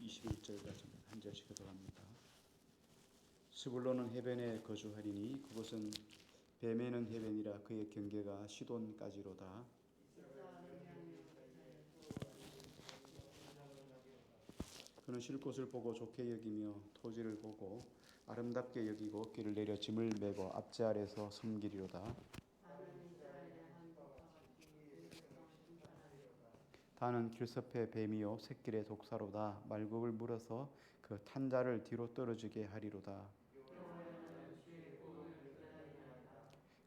21절까지 한 절씩 들어갑니다. 스불론은 해변에 거주하리니 그곳은 뱀에는 해변이라 그의 경계가 시돈까지로다. 그는 쉴 곳을 보고 좋게 여기며 토지를 보고 아름답게 여기고 길을 내려 짐을 메고 앞제 아래서 섬기리로다. 다는 길섭의 뱀이요 새길의 독사로다. 말국을 물어서 그 탄자를 뒤로 떨어지게 하리로다.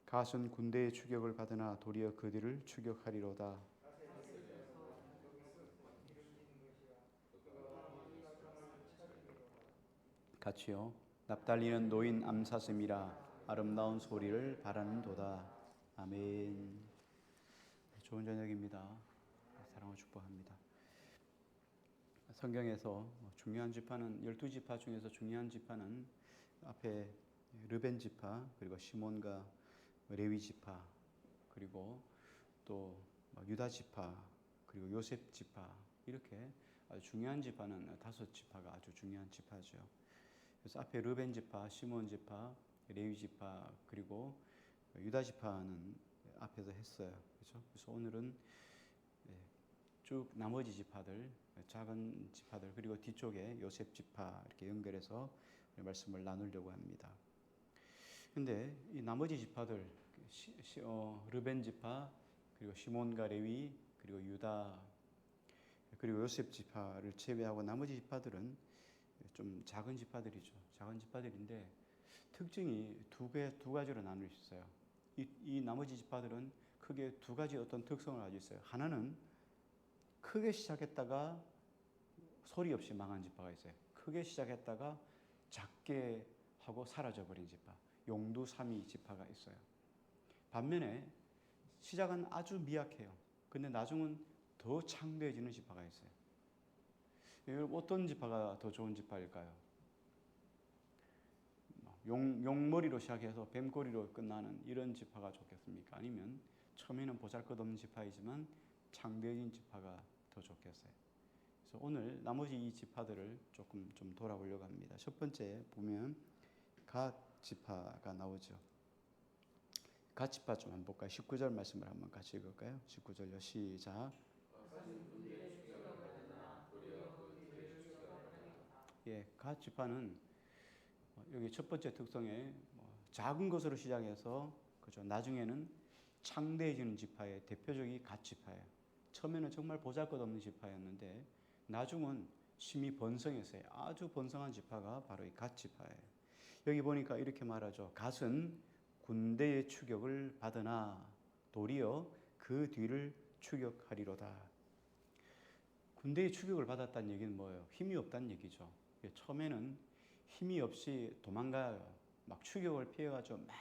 갓은 군대의 추격을 받으나 도리어 그들을 추격하리로다. 같이요. 납달리는 노인 암사슴이라 아름다운 소리를 바라는도다. 아멘. 좋은 저녁입니다. 사랑을 축복합니다. 성경에서 중요한 지파는 12지파 중에서 중요한 지파는 앞에 르벤 지파, 그리고 시몬과 레위 지파, 그리고 또 유다 지파, 그리고 요셉 지파, 이렇게 아주 중요한 지파는 5지파가 아주 중요한 지파죠. 그래서 앞에 르벤 지파, 시몬 지파, 레위 지파, 그리고 유다 지파는 앞에서 했어요. 그렇죠? 그래서 오늘은 쭉 나머지 지파들, 작은 지파들, 그리고 뒤쪽에 요셉 지파 이렇게 연결해서 말씀을 나누려고 합니다. 근데 이 나머지 지파들, 르벤 지파, 그리고 시몬과 레위, 그리고 유다, 그리고 요셉 지파를 제외하고 나머지 지파들은 좀 작은 지파들이죠. 작은 지파들인데 특징이 두 가지로 나눌 수 있어요. 이 나머지 지파들은 크게 두 가지 어떤 특성을 가지고 있어요. 하나는 크게 시작했다가 소리 없이 망한 지파가 있어요. 크게 시작했다가 작게 하고 사라져버린 지파, 용두사미 지파가 있어요. 반면에 시작은 아주 미약해요. 근데 나중은 더 창대해지는 지파가 있어요. 어떤 지파가 더 좋은 지파일까요? 용머리로 시작해서 뱀꼬리로 끝나는 이런 지파가 좋겠습니까? 아니면 처음에는 보잘것없는 지파이지만 창대해진 지파가 더 좋겠어요? 그래서 오늘 나머지 이 지파들을 조금 좀 돌아보려고 합니다. 첫 번째 보면 갓 지파가 나오죠. 갓 지파 좀 한번 볼까요? 19절 말씀을 한번 같이 읽을까요? 19절요. 시작. 예, 갓 지파는 여기 첫 번째 특성에 작은 것으로 시작해서 그죠. 나중에는 창대해지는 지파의 대표적인 갓 지파예요. 처음에는 정말 보잘것없는 지파였는데 나중은 심히 번성했어요. 아주 번성한 지파가 바로 이 갓 지파예요. 여기 보니까 이렇게 말하죠. 갓은 군대의 추격을 받으나 도리어 그 뒤를 추격하리로다. 군대의 추격을 받았다는 얘기는 뭐예요? 힘이 없다는 얘기죠. 처음에는 힘이 없이 도망가요. 막 추격을 피해가지고 막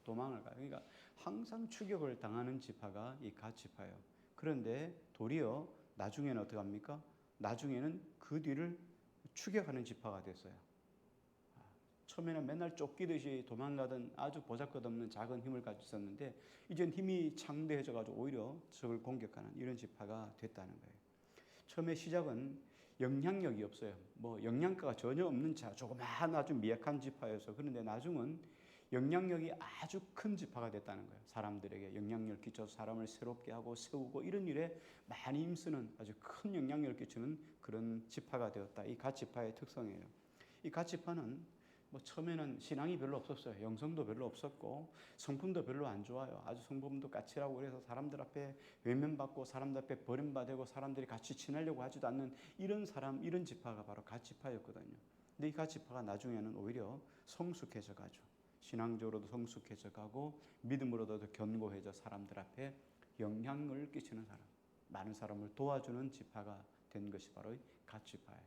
도망을 가요. 그러니까 항상 추격을 당하는 지파가 이 갓 지파예요. 그런데 도리어 나중에는 어떻게 합니까? 나중에는 그 뒤를 추격하는 지파가 됐어요. 처음에는 맨날 쫓기듯이 도망가던 아주 보잘것없는 작은 힘을 가지고 있었는데 이젠 힘이 창대해져가지고 오히려 적을 공격하는 이런 지파가 됐다는 거예요. 처음에 시작은 영향력이 없어요. 영양가가 전혀 없는 조그마한 아주 미약한 지파여서 그런데 나중은 영향력이 아주 큰 지파가 됐다는 거예요. 사람들에게 영향력을 끼쳐서 사람을 새롭게 하고 세우고 이런 일에 많이 힘쓰는 아주 큰 영향력을 끼치는 그런 지파가 되었다. 이 갓 지파의 특성이에요. 이 갓 지파는 처음에는 신앙이 별로 없었어요. 영성도 별로 없었고 성품도 별로 안 좋아요. 아주 성품도 까칠하고 그래서 사람들 앞에 외면받고 사람들 앞에 버림받고 사람들이 같이 친하려고 하지도 않는 이런 지파가 바로 갓 지파였거든요. 근데 이 갓 지파가 나중에는 오히려 성숙해져 가죠. 신앙적으로도 성숙해져 가고 믿음으로도 더 견고해져 사람들 앞에 영향을 끼치는 사람, 많은 사람을 도와주는 지파가 된 것이 바로 갓 지파예요.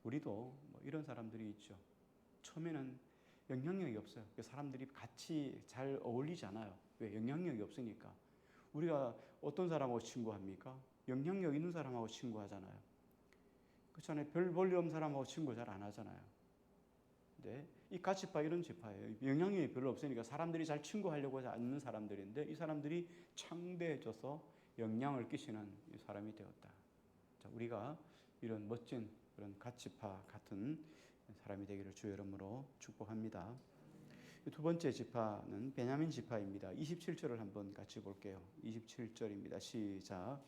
우리도 이런 사람들이 있죠. 처음에는 영향력이 없어요. 사람들이 같이 잘 어울리지 않아요. 왜? 영향력이 없으니까. 우리가 어떤 사람하고 친구합니까? 영향력 있는 사람하고 친구하잖아요. 그렇잖아요. 별 볼일 없는 사람하고 친구 잘 안 하잖아요. 근데 이 갓 지파 이런 지파예요. 영향력이 별로 없으니까 사람들이 잘 친구하려고 하지 않는 사람들인데 이 사람들이 창대해져서 영향을 끼치는 사람이 되었다. 자, 우리가 이런 멋진 그런 갓지파 같은 사람이 되기를 주의 이름으로 축복합니다. 두 번째 지파는 베냐민 지파입니다. 27절을 한번 같이 볼게요. 27절입니다. 시작.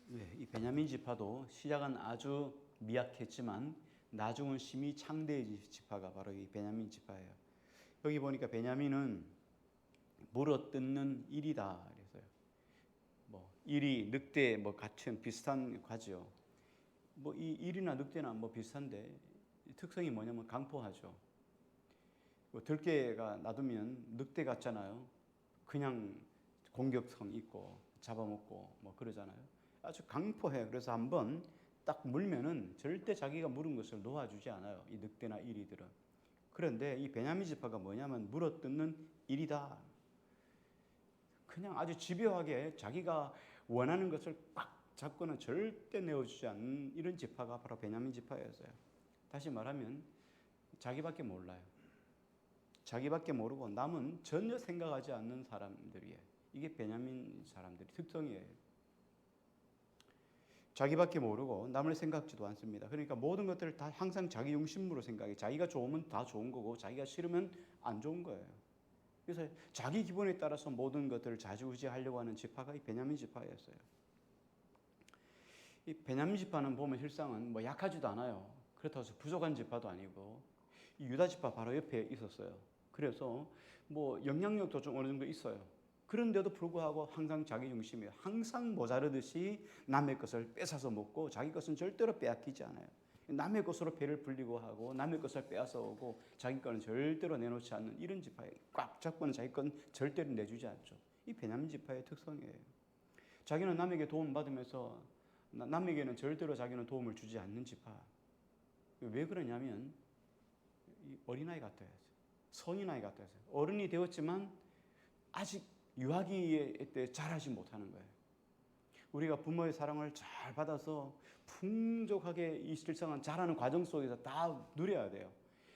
네, 이 베냐민 지파도 시작은 아주 미약했지만 나중은 심히 창대해진 지파가 바로 이 베냐민 지파예요. 여기 보니까 베냐민은 물어뜯는 일이다 그래서요. 뭐 일이 늑대 뭐 같은 비슷한 과죠. 뭐 이 일이나 늑대나 뭐 비슷한데 특성이 뭐냐면 강포하죠. 들깨가 놔두면 늑대 같잖아요. 그냥 공격성 있고 잡아먹고 뭐 그러잖아요. 아주 강포해. 그래서 한번 딱 물면은 절대 자기가 물은 것을 놓아주지 않아요. 이 늑대나 이리들은. 그런데 이 베냐민 지파가 뭐냐면 물어뜯는 일이다. 그냥 아주 집요하게 자기가 원하는 것을 꽉 잡고는 절대 내어주지 않는 이런 지파가 바로 베냐민 지파였어요. 다시 말하면 자기밖에 몰라요. 자기밖에 모르고 남은 전혀 생각하지 않는 사람들이에요. 이게 베냐민 사람들의 특성이에요. 자기밖에 모르고 남을 생각지도 않습니다. 그러니까 모든 것들을 다 항상 자기 중심으로 생각해. 자기가 좋으면 다 좋은 거고 자기가 싫으면 안 좋은 거예요. 그래서 자기 기분에 따라서 모든 것들을 좌지우지하려고 하는 지파가 이 베냐민 지파였어요. 이 베냐민 지파는 보면 실상은 뭐 약하지도 않아요. 그렇다고 해서 부족한 지파도 아니고 이 유다 지파 바로 옆에 있었어요. 그래서 뭐 영향력도 좀 어느 정도 있어요. 그런데도 불구하고 항상 자기 중심이에요. 항상 모자르듯이 남의 것을 뺏어서 먹고 자기 것은 절대로 빼앗기지 않아요. 남의 것으로 배를 불리고 하고 남의 것을 빼앗아 오고 자기 거는 절대로 내놓지 않는 이런 지파에 꽉 잡고는 자기 건 절대로 내주지 않죠. 이 베냐민 지파의 특성이에요. 자기는 남에게 도움 받으면서 남에게는 절대로 자기는 도움을 주지 않는 지파. 왜 그러냐면 어린아이 같아요. 성인아이 같아요. 어른이 되었지만 아직 유아기 때 잘하지 못하는 거예요. 우리가 부모의 사랑을 잘 받아서 풍족하게 이 실상은 자라는 과정 속에서 다 누려야 돼요.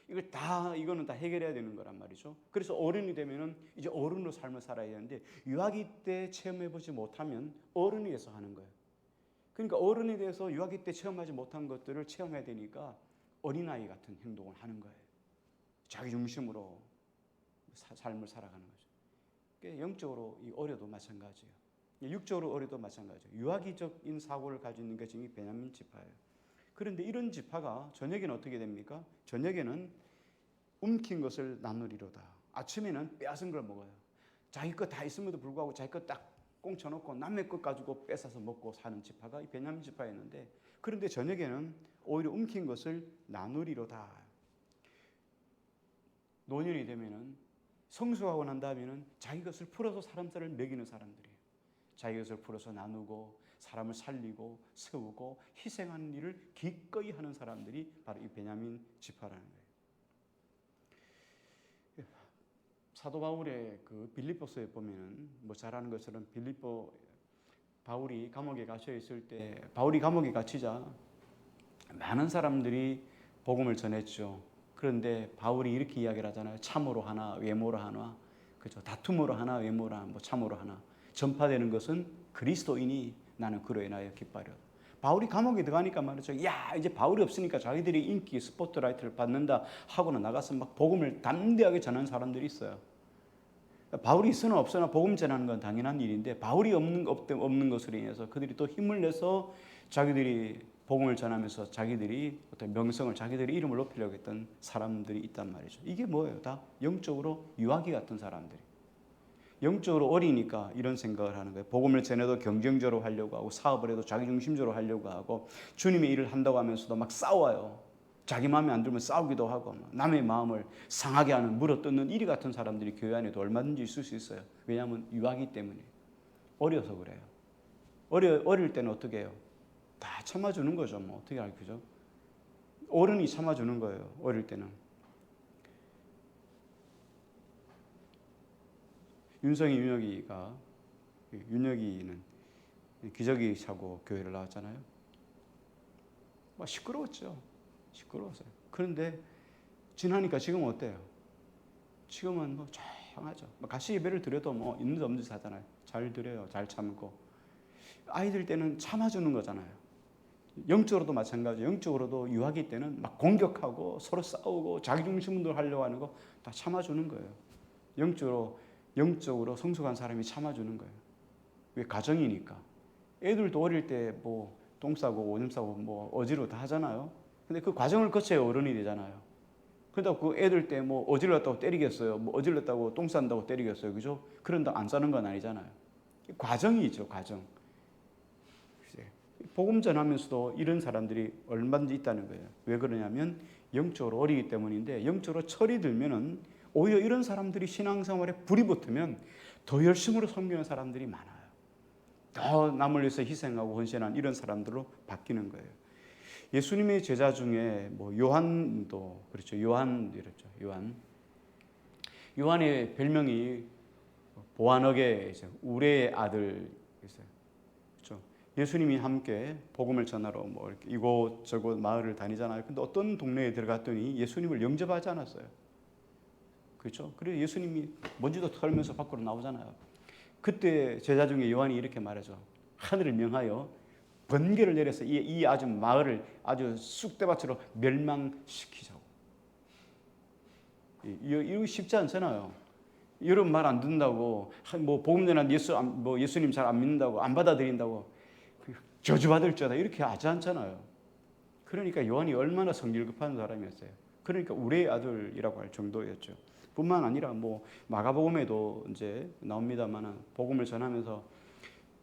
이거는 다 해결해야 되는 거란 말이죠. 그래서 어른이 되면은 이제 어른으로 삶을 살아야 되는데 유아기 때 체험해보지 못하면 어른이 돼서 하는 거예요. 그러니까 어른이 돼서 유아기 때 체험하지 못한 것들을 체험해야 되니까 어린아이 같은 행동을 하는 거예요. 자기 중심으로 삶을 살아가는 거죠. 영적으로 어려도 마찬가지예요. 육적으로 어려도 마찬가지예요. 유아기적인 사고를 가지고 있는 게 지금 베냐민 지파예요. 그런데 이런 지파가 저녁에는 어떻게 됩니까? 저녁에는 움킨 것을 나누리로다. 아침에는 빼앗은 걸 먹어요. 자기 것 다 있음에도 불구하고 자기 것 딱 꽁쳐놓고 남의 것 가지고 뺏어서 먹고 사는 지파가 이 베냐민 지파였는데, 그런데 저녁에는 오히려 움킨 것을 나누리로다. 노년이 되면은 성수하고 난 다음에는 자기 것을 풀어서 사람들을 먹이는 사람들이에요. 자기 것을 풀어서 나누고 사람을 살리고 세우고 희생하는 일을 기꺼이 하는 사람들이 바로 이 베냐민 지파라는 거예요. 사도 바울의 그 빌립보서에 보면은 뭐 잘 아는 것처럼 바울이 감옥에 갇혀 있을 때 바울이 감옥에 갇히자 많은 사람들이 복음을 전했죠. 그런데 바울이 이렇게 이야기를 하잖아요. 참으로 하나 외모로 하나, 그죠? 다툼으로 하나 외모로 하나, 뭐 참으로 하나. 전파되는 것은 그리스도이니 나는 그로 인하여 기뻐하려. 바울이 감옥에 들어가니까 말이죠. 야, 이제 바울이 없으니까 자기들이 인기 스포트라이트를 받는다 하고는 나가서 막 복음을 담대하게 전하는 사람들이 있어요. 바울이 있으나 없으나 복음 전하는 건 당연한 일인데 바울이 없는 것으로 인해서 그들이 또 힘을 내서 자기들이 복음을 전하면서 자기들이 어떤 명성을, 자기들의 이름을 높이려고 했던 사람들이 있단 말이죠. 이게 뭐예요? 다 영적으로 유아기 같은 사람들이. 영적으로 어리니까 이런 생각을 하는 거예요. 복음을 전해도 경쟁적으로 하려고 하고 사업을 해도 자기중심적으로 하려고 하고 주님의 일을 한다고 하면서도 막 싸워요. 자기 마음에 안 들면 싸우기도 하고 남의 마음을 상하게 하는 물어뜯는 이리 같은 사람들이 교회 안에도 얼마든지 있을 수 있어요. 왜냐하면 유아기 때문에. 어려서 그래요. 어릴 때는 어떻게 해요? 다 참아주는 거죠. 뭐 어떻게 알죠? 어른이 참아주는 거예요. 어릴 때는. 윤혁이는 기저귀 차고 교회를 나왔잖아요. 막 시끄러웠죠. 시끄러웠어요. 그런데 지나니까 지금은 어때요? 지금은 뭐 다양하죠. 같이 예배를 드려도 뭐 있는지 없는지 하잖아요. 잘 드려요. 잘 참고. 아이들 때는 참아주는 거잖아요. 영적으로도 마찬가지예요. 영적으로도 유아기 때는 막 공격하고 서로 싸우고 자기중심으로 하려고 하는 거 다 참아주는 거예요. 영적으로 성숙한 사람이 참아주는 거예요. 왜? 가정이니까. 애들도 어릴 때 뭐 똥 싸고 오줌 싸고 뭐 어지러워 다 하잖아요. 근데 그 과정을 거쳐야 어른이 되잖아요. 그렇다고 그 애들 때 뭐 어질렀다고 때리겠어요? 뭐 어질렀다고 똥 싼다고 때리겠어요? 그죠? 그런다 안 싸는 건 아니잖아요. 과정이 있죠, 과정. 복음 전하면서도 이런 사람들이 얼마든지 있다는 거예요. 왜 그러냐면 영적으로 어리기 때문인데, 영적으로 철이 들면은 오히려 이런 사람들이 신앙생활에 불이 붙으면 더 열심으로 섬기는 사람들이 많아요. 더 남을 위해서 희생하고 헌신한 이런 사람들로 바뀌는 거예요. 예수님의 제자 중에 뭐 요한도 그렇죠. 요한이랬죠. 요한의 별명이 보아너게 우레의 아들 있어요. 그렇죠. 예수님이 함께 복음을 전하러 뭐 이렇게 이곳저곳 마을을 다니잖아요. 근데 어떤 동네에 들어갔더니 예수님을 영접하지 않았어요. 그렇죠. 그래서 예수님이 먼지도 털면서 밖으로 나오잖아요. 그때 제자 중에 요한이 이렇게 말하죠. 하늘을 명하여 번개를 내려서 이 아주 마을을 아주 쑥대밭으로 멸망시키자고. 이거 쉽지 않잖아요. 여러분 말 안 듣는다고, 뭐 복음 전한 예수님 잘 안 믿는다고, 안 받아들인다고 저주받을 자다 이렇게 하지 않잖아요. 그러니까 요한이 얼마나 성질 급한 사람이었어요. 그러니까 우리의 아들이라고 할 정도였죠. 뿐만 아니라 뭐 마가복음에도 이제 나옵니다만은 복음을 전하면서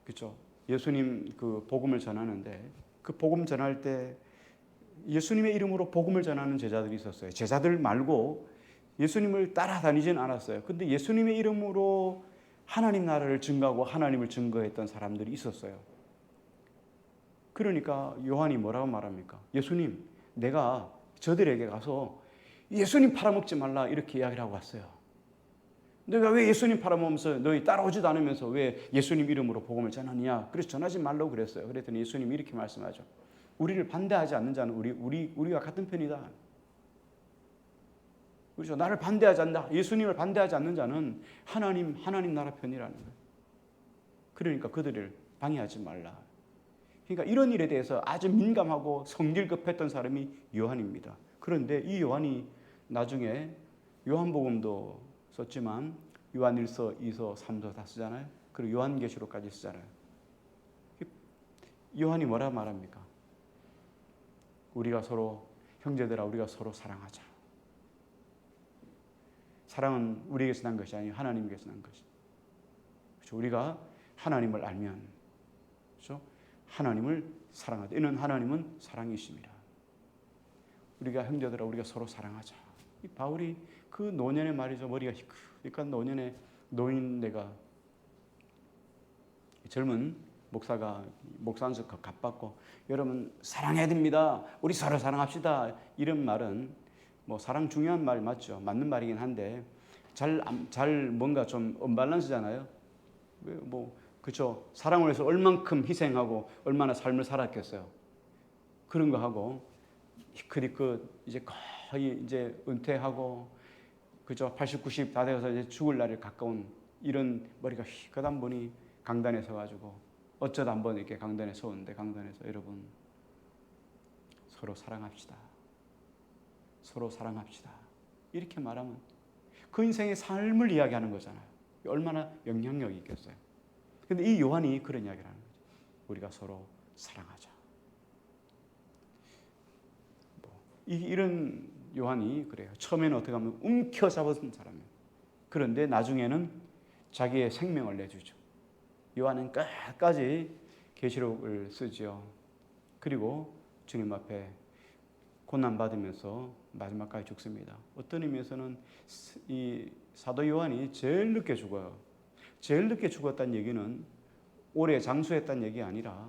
그렇죠. 예수님 그 복음을 전하는데 그 복음 전할 때 예수님의 이름으로 복음을 전하는 제자들이 있었어요. 제자들 말고 예수님을 따라다니진 않았어요. 근데 예수님의 이름으로 하나님 나라를 증거하고 하나님을 증거했던 사람들이 있었어요. 그러니까 요한이 뭐라고 말합니까? 예수님, 내가 저들에게 가서 예수님 팔아먹지 말라 이렇게 이야기를 하고 왔어요. 내가 왜 예수님 팔아먹으면서 너희 따라오지도 않으면서 왜 예수님 이름으로 복음을 전하느냐? 그래서 전하지 말라고 그랬어요. 그랬더니 예수님이 이렇게 말씀하죠. 우리를 반대하지 않는 자는 우리가 같은 편이다. 그렇죠. 나를 반대하지 않는다. 예수님을 반대하지 않는 자는 하나님 나라 편이라는 거예요. 그러니까 그들을 방해하지 말라. 그러니까 이런 일에 대해서 아주 민감하고 성질급했던 사람이 요한입니다. 그런데 이 요한이 나중에 요한복음도 썼지만 요한 1서, 2서, 3서 다 쓰잖아요. 그리고 요한계시록까지 쓰잖아요. 요한이 뭐라 말합니까? 우리가 서로 형제들아 우리가 서로 사랑하자. 사랑은 우리에게서 난 것이 아니고 하나님께서 난 것이. 그렇죠? 우리가 하나님을 알면 그렇죠? 하나님을 사랑하자. 이는 하나님은 사랑이십니다. 우리가 형제들아 우리가 서로 사랑하자. 이 바울이 그 노년의 말이죠. 머리가 희끗희끗한 노년의 노인네가 젊은 목사 안에서 갑받고 여러분 사랑해야 됩니다. 우리 서로 사랑합시다. 이런 말은 뭐 사랑 중요한 말 맞죠. 맞는 말이긴 한데 잘 뭔가 좀 언밸런스잖아요. 뭐 그렇죠. 사랑을 위해서 얼만큼 희생하고 얼마나 삶을 살았겠어요. 그런 거 하고 희끗희끗 이제 거의 이제 은퇴하고 그죠. 80, 90 다 되어서 이제 죽을 날이 가까운 이런 머리가 희끗한 분이 강단에 서가지고 어쩌다 한번 이렇게 강단에 서는데 강단에서 여러분 서로 사랑합시다. 서로 사랑합시다. 이렇게 말하면 그 인생의 삶을 이야기하는 거잖아요. 얼마나 영향력이 있겠어요. 근데 이 요한이 그런 이야기를 하는 거죠. 우리가 서로 사랑하자. 이런 요한이 그래요. 처음에는 어떻게 하면 움켜잡은 사람이에요. 그런데 나중에는 자기의 생명을 내주죠. 요한은 끝까지 계시록을 쓰죠. 그리고 주님 앞에 고난받으면서 마지막까지 죽습니다. 어떤 의미에서는 이 사도 요한이 제일 늦게 죽어요. 제일 늦게 죽었다는 얘기는 오래 장수했다는 얘기 아니라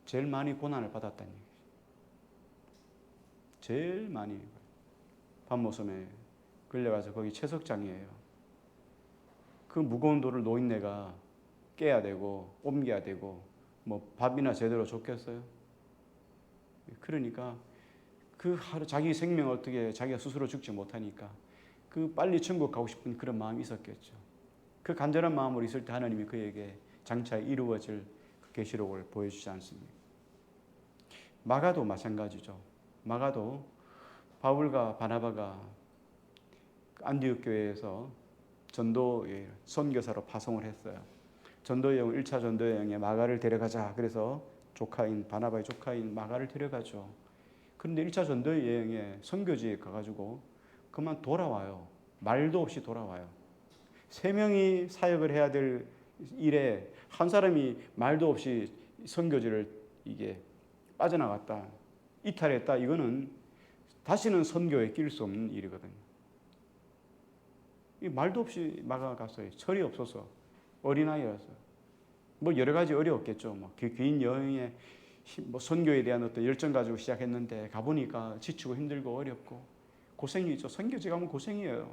제일 많이 고난을 받았다는 얘기죠. 제일 많이 밤모섬에 끌려가서 거기 채석장이에요. 그 무거운 돌을 노인네가 깨야 되고 옮겨야 되고 뭐 밥이나 제대로 줬겠어요? 그러니까 그 하루 자기 생명을 어떻게 자기가 스스로 죽지 못하니까 그 빨리 천국 가고 싶은 그런 마음이 있었겠죠. 그 간절한 마음으로 있을 때 하나님이 그에게 장차 이루어질 그 계시록을 보여주지 않습니까? 마가도 마찬가지죠. 마가도 바울과 바나바가 안디옥 교회에서 전도의 선교사로 파송을 했어요. 전도여행 1차 전도여행에 마가를 데려가자. 그래서 조카인 바나바의 조카인 마가를 데려가죠. 그런데 1차 전도여행에 선교지에 가가지고 그만 돌아와요. 말도 없이 돌아와요. 3명이 사역을 해야 될 일에 한 사람이 말도 없이 선교지를 이게 빠져나갔다, 이탈했다. 이거는 다시는 선교에 낄 수 없는 일이거든요. 이 말도 없이 마가가 갔어요. 철이 없어서, 어린아이라서. 뭐 여러 가지 어려웠겠죠. 뭐 긴 여행에 뭐 선교에 대한 어떤 열정 가지고 시작했는데 가보니까 지치고 힘들고 어렵고 고생이죠. 선교지 가면 고생이에요.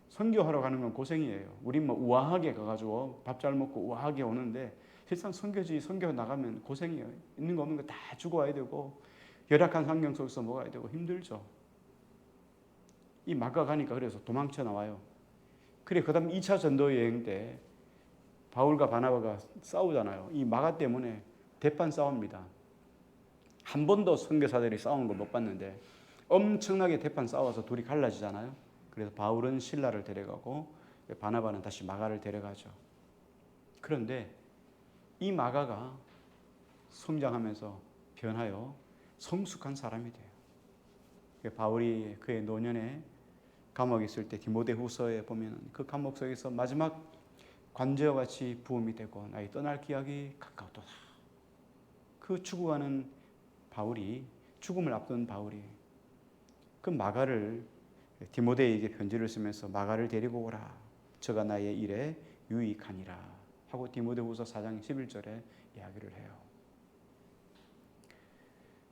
선교하러 가는 건 고생이에요. 우린 뭐 우아하게 가가지고 밥 잘 먹고 우아하게 오는데 실상 선교지 선교 나가면 고생이에요. 있는 거 없는 거 다 주고 와야 되고 열악한 환경 속에서 먹어야 되고 힘들죠. 이 마가 가니까 그래서 도망쳐 나와요. 그래 그다음 2차 전도 여행 때 바울과 바나바가 싸우잖아요. 이 마가 때문에 대판 싸웁니다. 한 번도 선교사들이 싸우는 걸 못 봤는데 엄청나게 대판 싸워서 둘이 갈라지잖아요. 그래서 바울은 실라를 데려가고 바나바는 다시 마가를 데려가죠. 그런데 이 마가가 성장하면서 변하여 성숙한 사람이 돼요. 바울이 그의 노년에 감옥에 있을 때 디모데후서에 보면 그 감옥 속에서 마지막 관제와 같이 부음이 되고 나의 떠날 기약이 가까웠도다. 그 추구하는 바울이, 죽음을 앞둔 바울이 그 마가를 디모데에게 편지를 쓰면서 마가를 데리고 오라. 저가 나의 일에 유익하니라 하고 디모데후서 4장 11절에 이야기를 해요.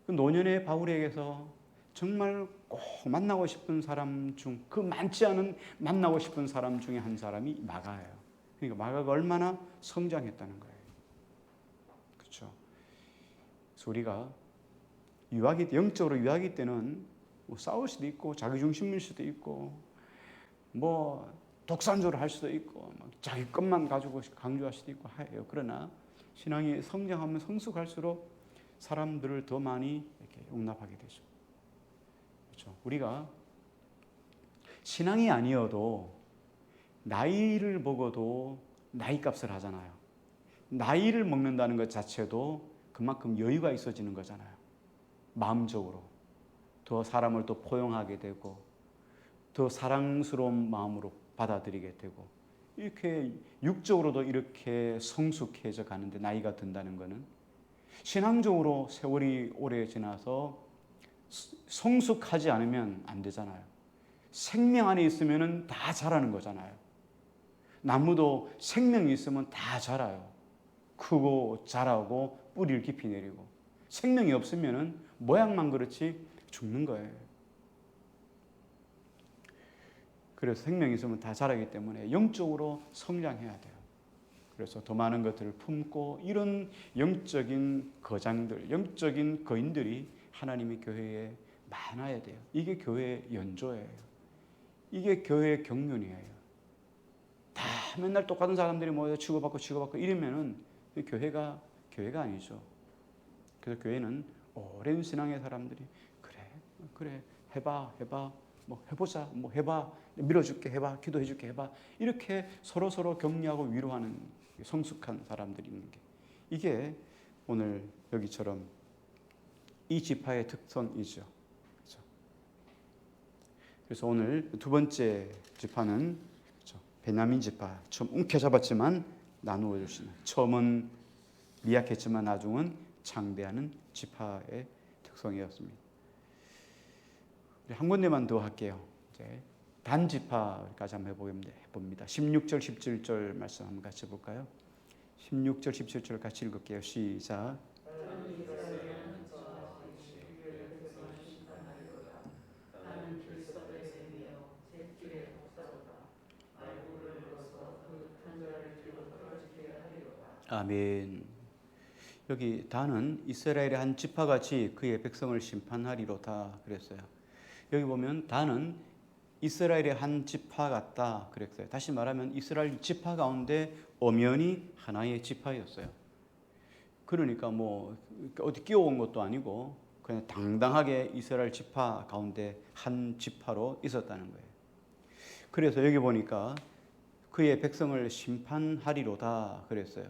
그 노년의 바울에게서 정말 꼭 만나고 싶은 사람 중, 그 많지 않은 만나고 싶은 사람 중에 한 사람이 마가예요. 그러니까 마가가 얼마나 성장했다는 거예요. 그렇죠? 그래서 우리가 영적으로 유아기 때는 뭐 싸울 수도 있고 자기중심일 수도 있고 뭐 독산조를 할 수도 있고 자기 것만 가지고 강조할 수도 있고 해요. 그러나 신앙이 성장하면 성숙할수록 사람들을 더 많이 이렇게 용납하게 되죠. 그렇죠? 우리가 신앙이 아니어도 나이를 먹어도 나이값을 하잖아요. 나이를 먹는다는 것 자체도 그만큼 여유가 있어지는 거잖아요. 마음적으로 더 사람을 또 포용하게 되고 더 사랑스러운 마음으로 받아들이게 되고 이렇게 육적으로도 이렇게 성숙해져 가는데 나이가 든다는 것은 신앙적으로 세월이 오래 지나서 성숙하지 않으면 안 되잖아요. 생명 안에 있으면 다 자라는 거잖아요. 나무도 생명이 있으면 다 자라요. 크고 자라고 뿌리를 깊이 내리고 생명이 없으면 모양만 그렇지 죽는 거예요. 그래서 생명이 있으면 다 자라기 때문에 영적으로 성장해야 돼요. 그래서 더 많은 것들을 품고 이런 영적인 거장들, 영적인 거인들이 하나님의 교회에 많아야 돼요. 이게 교회의 연조예요. 이게 교회의 경륜이에요. 다 맨날 똑같은 사람들이 모여 치고받고 이러면은 교회가 아니죠. 그래서 교회는 오랜 신앙의 사람들이 그래 해봐 뭐 해보자 뭐 해봐 밀어줄게 해봐 기도해줄게 해봐 이렇게 서로 격려하고 위로하는 성숙한 사람들이 있는 게 이게 오늘 여기처럼 이 지파의 특성이죠. 그렇죠? 그래서 오늘 두 번째 지파는 그렇죠? 베냐민 지파. 처음 움켜잡았지만 나누어 주시는, 처음은 미약했지만 나중은 창대하는 지파의 특성이었습니다. 한 군데만 더 할게요. 이제 단 지파까지 한번 해봅니다. 16절 17절 말씀 한번 같이 볼까요? 16절 17절 같이 읽을게요. 시작. 아멘. 여기 단은 이스라엘의 한 지파같이 그의 백성을 심판하리로다 그랬어요. 여기 보면 단은 이스라엘의 한 지파 같다 그랬어요. 다시 말하면 이스라엘 지파 가운데 엄연히 하나의 지파였어요. 그러니까 뭐 어디 끼워온 것도 아니고 그냥 당당하게 이스라엘 지파 가운데 한 지파로 있었다는 거예요. 그래서 여기 보니까 그의 백성을 심판하리로다 그랬어요.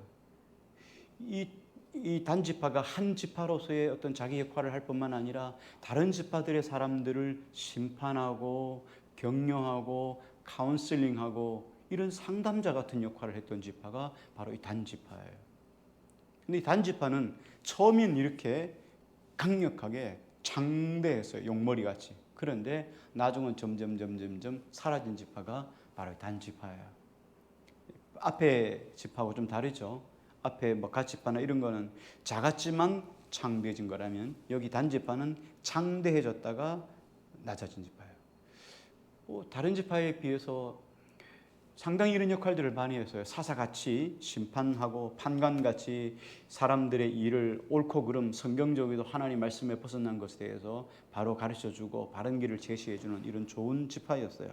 이 단지파가 한 지파로서의 어떤 자기 역할을 할 뿐만 아니라 다른 지파들의 사람들을 심판하고 격려하고 카운슬링하고 이런 상담자 같은 역할을 했던 지파가 바로 이 단지파예요. 근데 이 단지파는 처음엔 이렇게 강력하게 장대했어요. 용머리 같이. 그런데 나중은 점점 사라진 지파가 바로 단지파예요. 앞에 지파하고 좀 다르죠. 앞에 뭐 갓지파나 이런 거는 작았지만 창대해진 거라면 여기 단지파는 창대해졌다가 낮아진 지파예요. 다른 지파에 비해서 상당히 이런 역할들을 많이 했어요. 사사같이 심판하고 판관같이 사람들의 일을 옳고 그름 성경적이도 하나님 말씀에 벗어난 것에 대해서 바로 가르쳐주고 바른 길을 제시해주는 이런 좋은 지파였어요.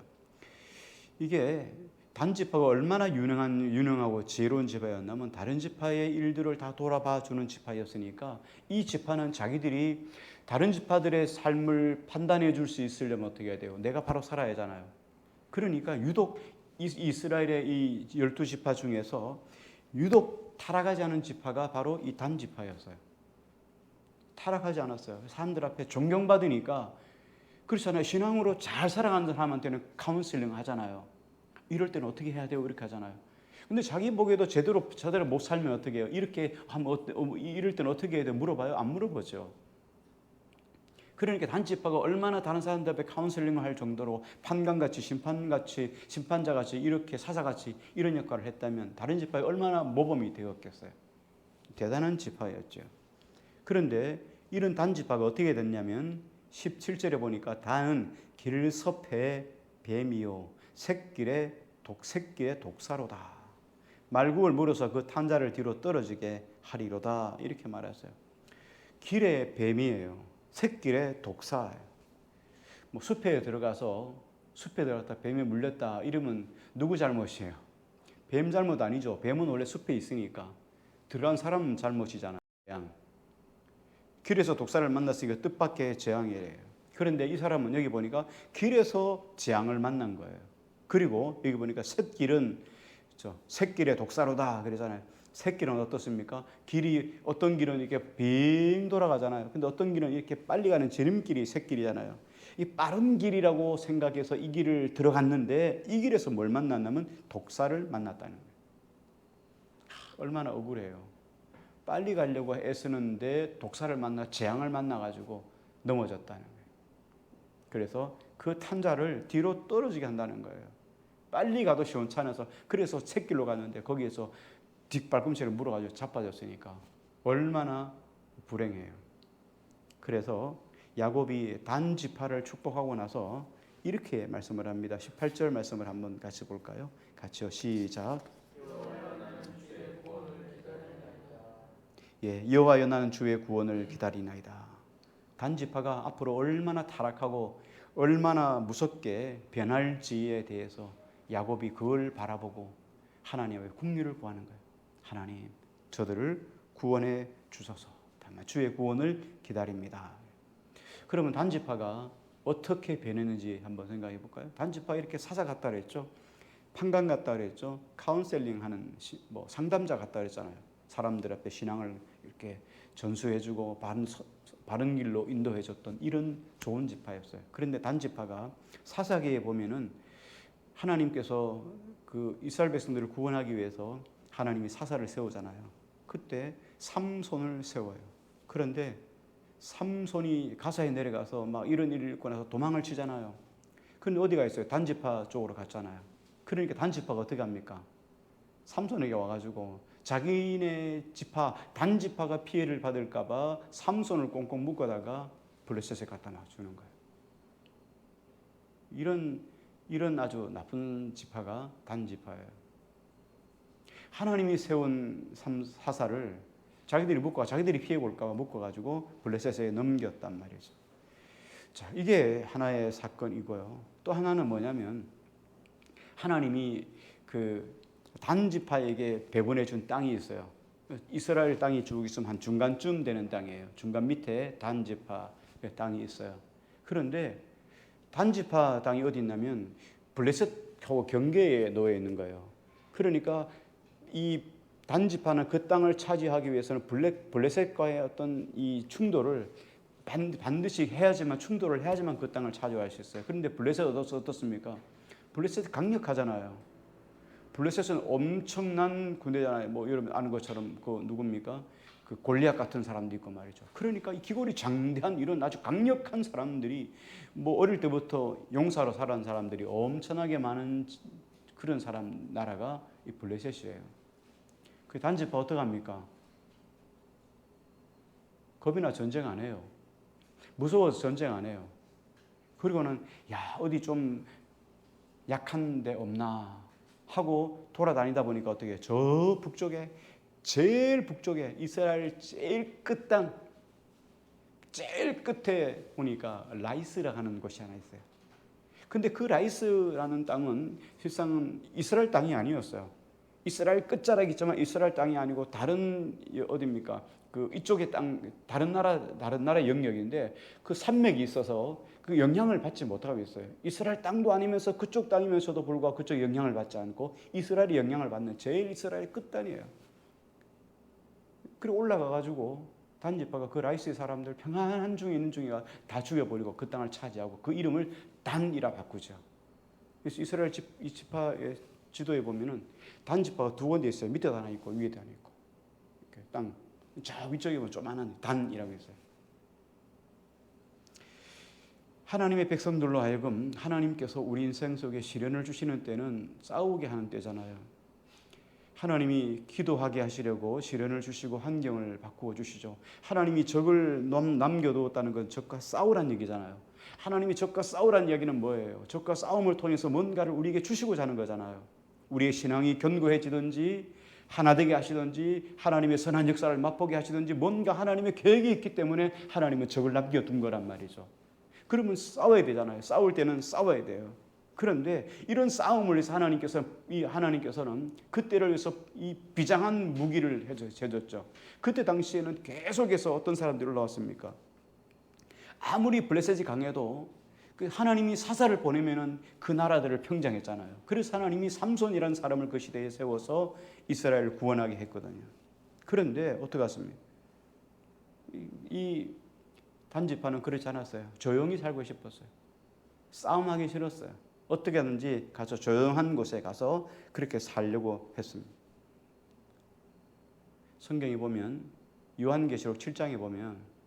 이게 단지파가 얼마나 유능하고 지혜로운 지파였냐면 다른 지파의 일들을 다 돌아봐주는 지파였으니까 이 지파는 자기들이 다른 지파들의 삶을 판단해 줄 수 있으려면 어떻게 해야 돼요? 내가 바로 살아야 하잖아요. 그러니까 유독 이스라엘의 이 12지파 중에서 유독 타락하지 않은 지파가 바로 이 단지파였어요. 타락하지 않았어요. 사람들 앞에 존경받으니까 그렇잖아요. 신앙으로 잘 살아가는 사람한테는 카운슬링 하잖아요. 이럴 때는 어떻게 해야 돼요? 이렇게 하잖아요. 근데 자기 보기에도 제대로 못 살면 어떻게 해요? 이렇게 하면 이럴 때는 어떻게 해야 돼요? 물어봐요? 안 물어보죠. 그러니까 단지파가 얼마나 다른 사람들 앞에 카운슬링을 할 정도로 판관같이 심판같이 심판자같이 이렇게 사사같이 이런 역할을 했다면 다른 지파에 얼마나 모범이 되었겠어요. 대단한 지파였죠. 그런데 이런 단지파가 어떻게 됐냐면 17절에 보니까 단은 길섭의 뱀이요 새길의 독사로다. 말국을 물어서 그 탄자를 뒤로 떨어지게 하리로다 이렇게 말했어요. 길의 뱀이에요. 샛길의 독사예요. 뭐 숲에 들어갔다 뱀에 물렸다 이러면 누구 잘못이에요? 뱀 잘못 아니죠. 뱀은 원래 숲에 있으니까 들어간 사람 잘못이잖아요. 길에서 독사를 만났으니까 뜻밖의 재앙이래요. 그런데 이 사람은 여기 보니까 길에서 재앙을 만난 거예요. 그리고 여기 보니까 샛길의 독사로다 그러잖아요. 샛길은 어떻습니까? 길이 어떤 길은 이렇게 빙 돌아가잖아요. 근데 어떤 길은 이렇게 빨리 가는 지름길이 샛길이잖아요. 이 빠른 길이라고 생각해서 이 길을 들어갔는데 이 길에서 뭘 만났냐면 독사를 만났다는 거예요. 얼마나 억울해요. 빨리 가려고 애쓰는데 독사를 만나 재앙을 만나가지고 넘어졌다는 거예요. 그래서 그 탄자를 뒤로 떨어지게 한다는 거예요. 빨리 가도 시원찮아서 그래서 샛길로 갔는데 거기에서 뒷발꿈치를 물어가지고 자빠졌으니까 얼마나 불행해요. 그래서 야곱이 단지파를 축복하고 나서 이렇게 말씀을 합니다. 18절 말씀을 한번 같이 볼까요? 같이요. 시작. 여호와여 나는 주의 구원을 기다리나이다. 단지파가 앞으로 얼마나 타락하고 얼마나 무섭게 변할지에 대해서 야곱이 그걸 바라보고 하나님의 긍휼을 구하는 거예요. 하나님, 저들을 구원해 주소서. 주의 구원을 기다립니다. 그러면 단지파가 어떻게 변했는지 한번 생각해 볼까요? 단지파가 이렇게 사사 같다 그랬죠. 판관 같다 그랬죠. 카운셀링 하는 상담자 같다 그랬잖아요. 사람들 앞에 신앙을 이렇게 전수해 주고 바른 길로 인도해 줬던 이런 좋은 지파였어요. 그런데 단지파가 사사기에 보면은 하나님께서 그 이스라엘 백성들을 구원하기 위해서 하나님이 사사를 세우잖아요. 그때 삼손을 세워요. 그런데 삼손이 가사에 내려가서 막 이런 일을 읽고 나서 도망을 치잖아요. 근데 어디가 있어요? 단지파 쪽으로 갔잖아요. 그러니까 단지파가 어떻게 합니까? 삼손에게 와가지고 자기네 지파, 단지파가 피해를 받을까봐 삼손을 꽁꽁 묶어다가 블레셋에 갖다 놔주는 거예요. 이런 아주 나쁜 지파가 단지파예요. 하나님이 세운 사사를 자기들이 피해 볼까봐 묶어가지고 블레셋에 넘겼단 말이죠. 자, 이게 하나의 사건이고요. 또 하나는 뭐냐면 하나님이 그 단 지파에게 배분해 준 땅이 있어요. 이스라엘 땅이 쭉 있으면 한 중간쯤 되는 땅이에요. 중간 밑에 단 지파의 땅이 있어요. 그런데 단 지파 땅이 어디 있냐면 블레셋하고 경계에 놓여 있는 거예요. 그러니까 이 단 지파는 그 땅을 차지하기 위해서는 블레셋과의 어떤 이 충돌을 반드시 해야지만, 충돌을 해야지만 그 땅을 차지할 수 있어요. 그런데 블레셋은 어떻습니까? 블레셋이 강력하잖아요. 블레셋은 엄청난 군대잖아요. 뭐 여러분 아는 것처럼 그 누굽니까? 그 골리앗 같은 사람도 있고 말이죠. 그러니까 이 기골이 장대한 이런 아주 강력한 사람들이 뭐 어릴 때부터 용사로 살아온 사람들이 엄청나게 많은 그런 사람 나라가 이 블레셋이에요. 그 단지파 어떻게 합니까? 겁이나 전쟁 안 해요. 무서워서 전쟁 안 해요. 그리고는 야 어디 좀 약한 데 없나 하고 돌아다니다 보니까 어떻게 저 북쪽에 제일 북쪽에 이스라엘 제일 끝땅 제일 끝에 보니까 라이스라 하는 곳이 하나 있어요. 근데 그 라이스라는 땅은 실상은 이스라엘 땅이 아니었어요. 이스라엘 끝자락이 있지만 이스라엘 땅이 아니고 다른 어디입니까? 그 이쪽의 땅 다른 나라 영역인데 그 산맥이 있어서 그 영향을 받지 못하고 있어요. 이스라엘 땅도 아니면서 그쪽 땅이면서도 불구하고 그쪽 영향을 받지 않고 이스라엘이 영향을 받는 제일 이스라엘 끝단이에요. 그리고 올라가 가지고 단지파가 그 라이스의 사람들 평안한 중에 있는 중에 다 죽여버리고 그 땅을 차지하고 그 이름을 단이라 바꾸죠. 그래서 이스라엘 이 지파의 지도에 보면은 단지파가 두 군데 있어요. 밑에도 하나 있고 위에도 하나 있고. 이렇게 땅 저 위쪽에 보면 조만한 단이라고 있어요. 하나님의 백성들로 하여금 하나님께서 우리 인생 속에 시련을 주시는 때는 싸우게 하는 때잖아요. 하나님이 기도하게 하시려고 시련을 주시고 환경을 바꾸어 주시죠. 하나님이 적을 남겨두었다는 건 적과 싸우란 얘기잖아요. 하나님이 적과 싸우란 이야기는 뭐예요? 적과 싸움을 통해서 뭔가를 우리에게 주시고자 하는 거잖아요. 우리의 신앙이 견고해지든지 하나되게 하시든지 하나님의 선한 역사를 맛보게 하시든지 뭔가 하나님의 계획이 있기 때문에 하나님은 적을 남겨둔 거란 말이죠. 그러면 싸워야 되잖아요. 싸울 때는 싸워야 돼요. 그런데 이런 싸움을 위해서 하나님께서는 그때를 위해서 이 비장한 무기를 해줬죠. 그때 당시에는 계속해서 어떤 사람들이 올라왔습니까? 아무리 블레셋이 강해도 그 하나님이 사사를 보내면은 그 나라들을 평정했잖아요. 그래서 하나님이 삼손이라는 사람을 그 시대에 세워서 이스라엘을 구원하게 했거든요. 그런데 어떻게 했습니까? 이 단지파는 그렇지 않았어요. 조용히 살고 싶었어요. 싸움하기 싫었어요. 어떻게 하든지 가서 조용한 곳에 가서 그렇게 살려고 했습니다. 성경에 보면 요한계시록 7장에 보면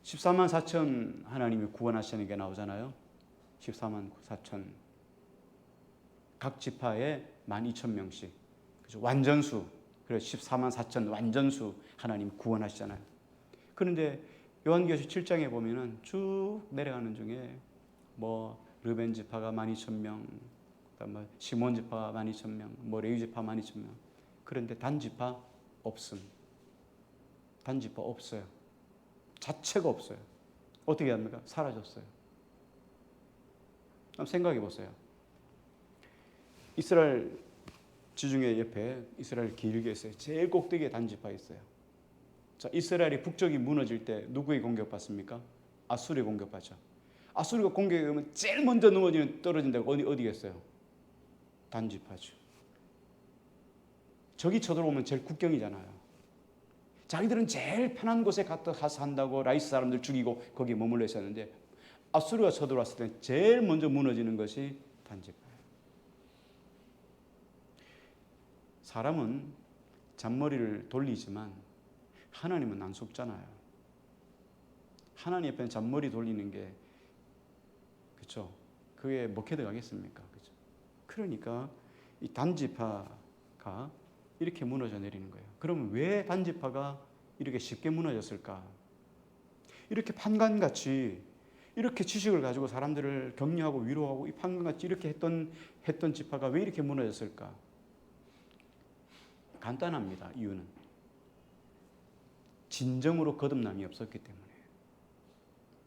14만 4천 하나님이 구원하시는 게 나오잖아요. 14만 4천 각 지파에 12,000명씩 그죠? 완전수. 그래서 14만 4천 완전수 하나님 구원하시잖아요. 그런데 요한계시록 7장에 보면은 쭉 내려가는 중에 뭐 르벤 지파가 12,000명, 그다음에 시몬 지파가 12,000명, 뭐 레위 지파 12,000명. 그런데 단 지파 없음. 단 지파 없어요. 자체가 없어요. 어떻게 합니까? 사라졌어요. 한번 생각해 보세요. 이스라엘 지중해 옆에 이스라엘 길게 있어요. 제일 꼭대기에 단 지파 있어요. 자, 이스라엘이 북쪽이 무너질 때 누구의 공격받습니까? 아수르의 공격받죠. 아수르가 공격에 오면 제일 먼저 떨어진 데가 어디겠어요? 단지파죠. 적이 쳐들어오면 제일 국경이잖아요. 자기들은 제일 편한 곳에 가서 산다고 라이스 사람들 죽이고 거기에 머물러 있었는데 아수르가 쳐들어왔을 때 제일 먼저 무너지는 것이 단지파예요. 사람은 잔머리를 돌리지만 하나님은 안 속잖아요. 하나님 앞에는 잔머리 돌리는 게 그렇죠. 그게 먹혀 들어가겠습니까? 그렇죠. 그러니까 이 단지파가 이렇게 무너져 내리는 거예요. 그러면 왜 단지파가 이렇게 쉽게 무너졌을까? 이렇게 판관같이 이렇게 지식을 가지고 사람들을 격려하고 위로하고 이 판관같이 이렇게 했던 지파가 왜 이렇게 무너졌을까? 간단합니다. 이유는 진정으로 거듭남이 없었기 때문에.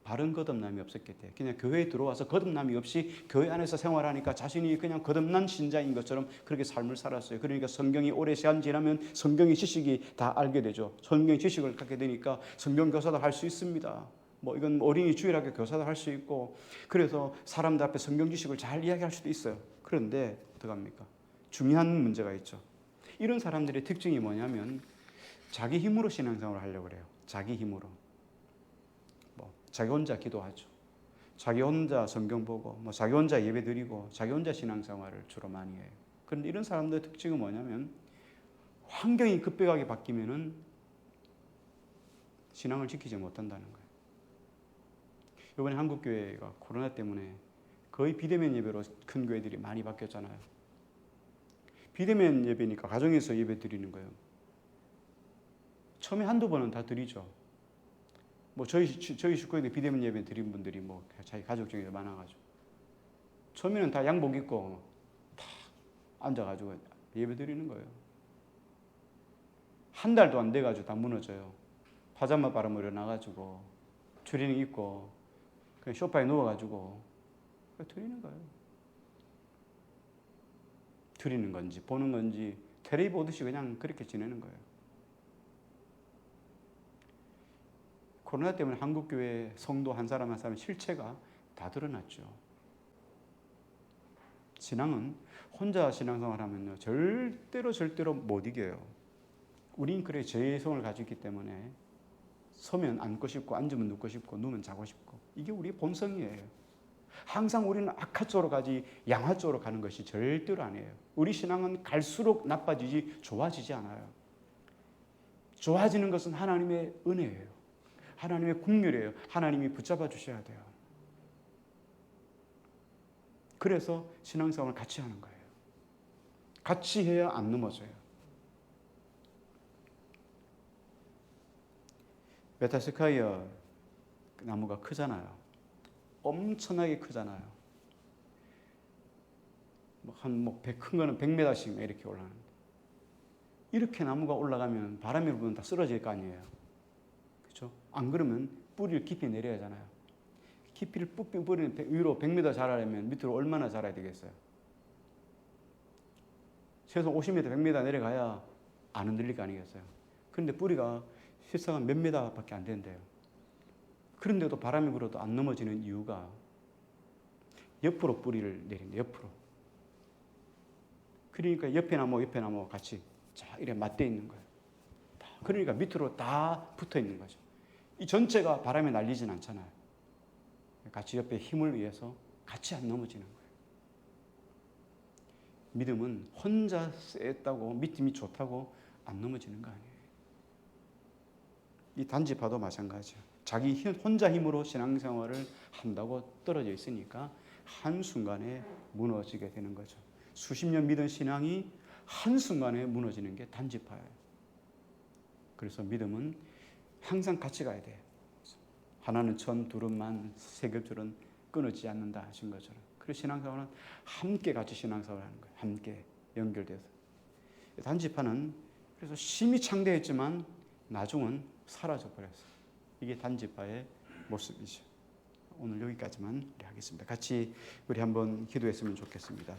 바른 거듭남이 없었기 때문에 그냥 교회에 들어와서 거듭남이 없이 교회 안에서 생활하니까 자신이 그냥 거듭난 신자인 것처럼 그렇게 삶을 살았어요. 그러니까 성경이 오래 시간 지나면 성경의 지식이 다 알게 되죠. 성경의 지식을 갖게 되니까 성경 교사도 할 수 있습니다. 뭐 이건 어린이 주일학교 교사도 할 수 있고, 그래서 사람들 앞에 성경 지식을 잘 이야기할 수도 있어요. 그런데 어떡합니까? 중요한 문제가 있죠. 이런 사람들의 특징이 뭐냐면 자기 힘으로 신앙생활을 하려고 그래요. 자기 힘으로. 자기 혼자 기도하죠. 자기 혼자 성경 보고, 자기 혼자 예배 드리고, 자기 혼자 신앙생활을 주로 많이 해요. 그런데 이런 사람들의 특징은 뭐냐면 환경이 급격하게 바뀌면은 신앙을 지키지 못한다는 거예요. 이번에 한국 교회가 코로나 때문에 거의 비대면 예배로 큰 교회들이 많이 바뀌었잖아요. 비대면 예배니까 가정에서 예배 드리는 거예요. 처음에 한두 번은 다 드리죠. 저희 식구에도 비대면 예배 드린 분들이 자기 가족 중에 많아가지고 처음에는 다 양복 입고 다 앉아가지고 예배 드리는 거예요. 한 달도 안 돼가지고 다 무너져요. 파자마 바람으로 일어나가지고 추리닝 입고 그냥 소파에 누워가지고 드리는 거예요. 드리는 건지 보는 건지 텔레비 보듯이 그냥 그렇게 지내는 거예요. 코로나 때문에 한국교회 성도 한 사람 한 사람 실체가 다 드러났죠. 신앙은 혼자 신앙생활 하면요, 절대로 못 이겨요. 우린 그래 죄성을 가지고 있기 때문에 서면 앉고 싶고 앉으면 눕고 싶고 누우면 자고 싶고 이게 우리의 본성이에요. 항상 우리는 악화 쪽으로 가지 양화 쪽으로 가는 것이 절대로 아니에요. 우리 신앙은 갈수록 나빠지지 좋아지지 않아요. 좋아지는 것은 하나님의 은혜예요. 하나님의 국률이에요. 하나님이 붙잡아 주셔야 돼요. 그래서 신앙생활을 같이 하는 거예요. 같이 해야 안 넘어져요. 메타세콰이어 나무가 크잖아요. 엄청나게 크잖아요. 큰 거는 100m씩 이렇게 올라가는데, 이렇게 나무가 올라가면 바람이 불면 다 쓰러질 거 아니에요. 그렇죠? 안 그러면 뿌리를 깊이 내려야 하잖아요. 깊이를 뿌리는 위로 100m 자라려면 밑으로 얼마나 자라야 되겠어요? 최소 50m, 100m 내려가야 안 흔들릴 거 아니겠어요? 그런데 뿌리가 실상은 몇 미터밖에 안 된대요. 그런데도 바람이 불어도 안 넘어지는 이유가 옆으로 뿌리를 내린대, 옆으로. 그러니까 옆에 나무 같이 이렇게 맞대 있는 거예요. 그러니까 밑으로 다 붙어 있는 거죠. 이 전체가 바람에 날리진 않잖아요. 같이 옆에 힘을 위해서 같이 안 넘어지는 거예요. 믿음은 혼자 셌다고, 믿음이 좋다고 안 넘어지는 거 아니에요. 이 단지파도 마찬가지예요. 자기 혼자 힘으로 신앙생활을 한다고 떨어져 있으니까 한순간에 무너지게 되는 거죠. 수십 년 믿은 신앙이 한순간에 무너지는 게 단지파예요. 그래서 믿음은 항상 같이 가야 돼요. 하나는 천, 둘은 만, 세 겹줄은 끊어지지 않는다 하신 것처럼. 그래서 신앙생활은 함께 같이 신앙생활을 하는 거예요. 함께 연결돼서. 단지파는 그래서 심히 창대했지만 나중은 사라져버렸어요. 이게 단지파의 모습이죠. 오늘 여기까지만 하겠습니다. 같이 우리 한번 기도했으면 좋겠습니다.